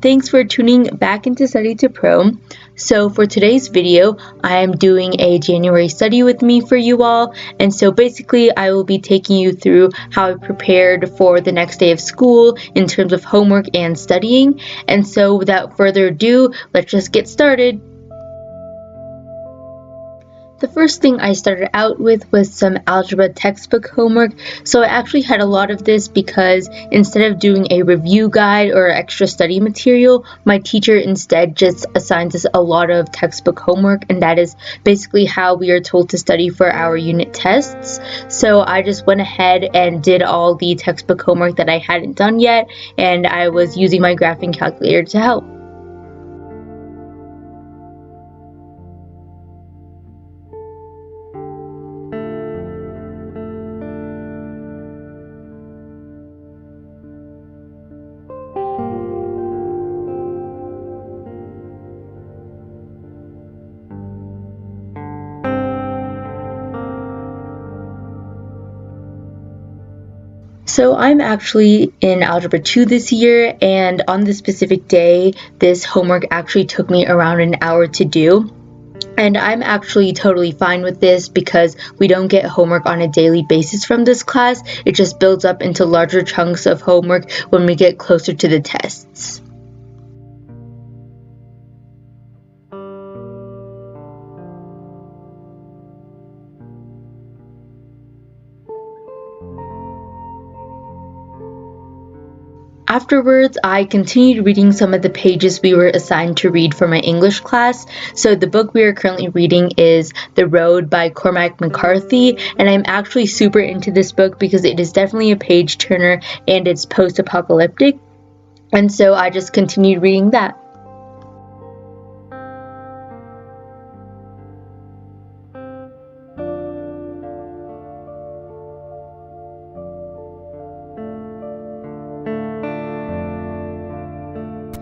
thanks for tuning back into Study to Pro. So for today's video, I am doing a January study with me for you all. And so basically I will be taking you through how I prepared for the next day of school in terms of homework and studying. And so without further ado, let's just get started. The first thing I started out with was some algebra textbook homework. So I actually had a lot of this because instead of doing a review guide or extra study material, my teacher instead just assigns us a lot of textbook homework, and that is basically how we are told to study for our unit tests. So I just went ahead and did all the textbook homework that I hadn't done yet, and I was using my graphing calculator to help. So I'm actually in Algebra 2 this year, and on this specific day, this homework actually took me around an hour to do. And I'm actually totally fine with this because we don't get homework on a daily basis from this class. It just builds up into larger chunks of homework when we get closer to the tests. Afterwards, I continued reading some of the pages we were assigned to read for my English class. So the book we are currently reading is The Road by Cormac McCarthy, and I'm actually super into this book because it is definitely a page turner and it's post-apocalyptic. And so I just continued reading that.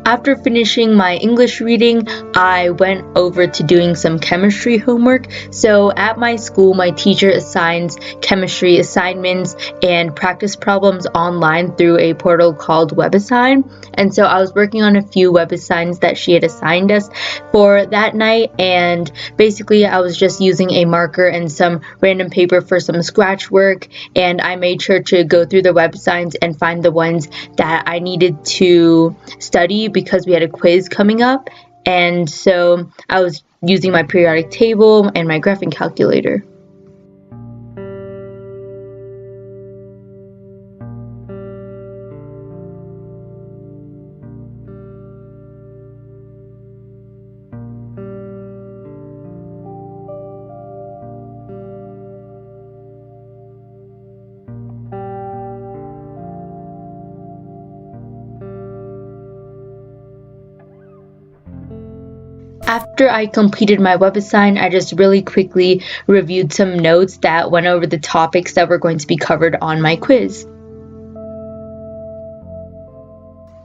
After finishing my English reading, I went over to doing some chemistry homework. So at my school, my teacher assigns chemistry assignments and practice problems online through a portal called WebAssign. And so I was working on a few WebAssigns that she had assigned us for that night. And basically I was just using a marker and some random paper for some scratch work. And I made sure to go through the WebAssigns and find the ones that I needed to study because we had a quiz coming up, and so I was using my periodic table and my graphing calculator. After I completed my WebAssign, I just really quickly reviewed some notes that went over the topics that were going to be covered on my quiz.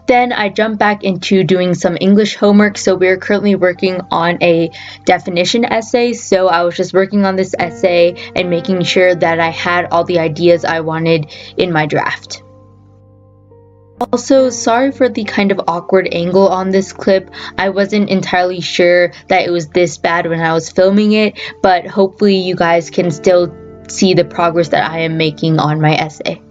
Then I jumped back into doing some English homework. So we're currently working on a definition essay. So I was just working on this essay and making sure that I had all the ideas I wanted in my draft. Also, sorry for the kind of awkward angle on this clip. I wasn't entirely sure that it was this bad when I was filming it, but hopefully you guys can still see the progress that I am making on my essay.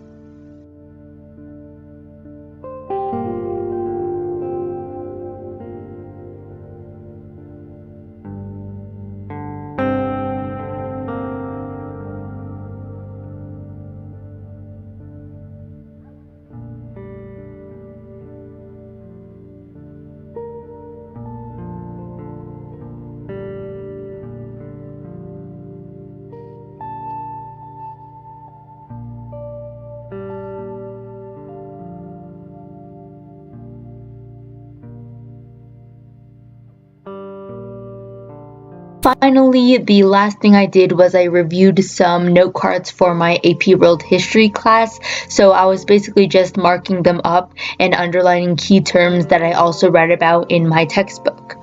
Finally, the last thing I did was I reviewed some note cards for my AP World History class. So I was basically just marking them up and underlining key terms that I also read about in my textbook.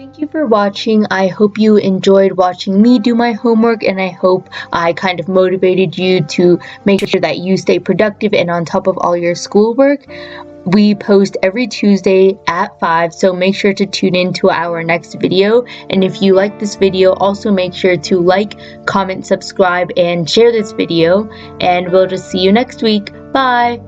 Thank you for watching. I hope you enjoyed watching me do my homework, and I hope I kind of motivated you to make sure that you stay productive and on top of all your schoolwork. We post every Tuesday at 5, so make sure to tune in to our next video. And if you like this video, also make sure to like, comment, subscribe, and share this video. And we'll just see you next week. Bye!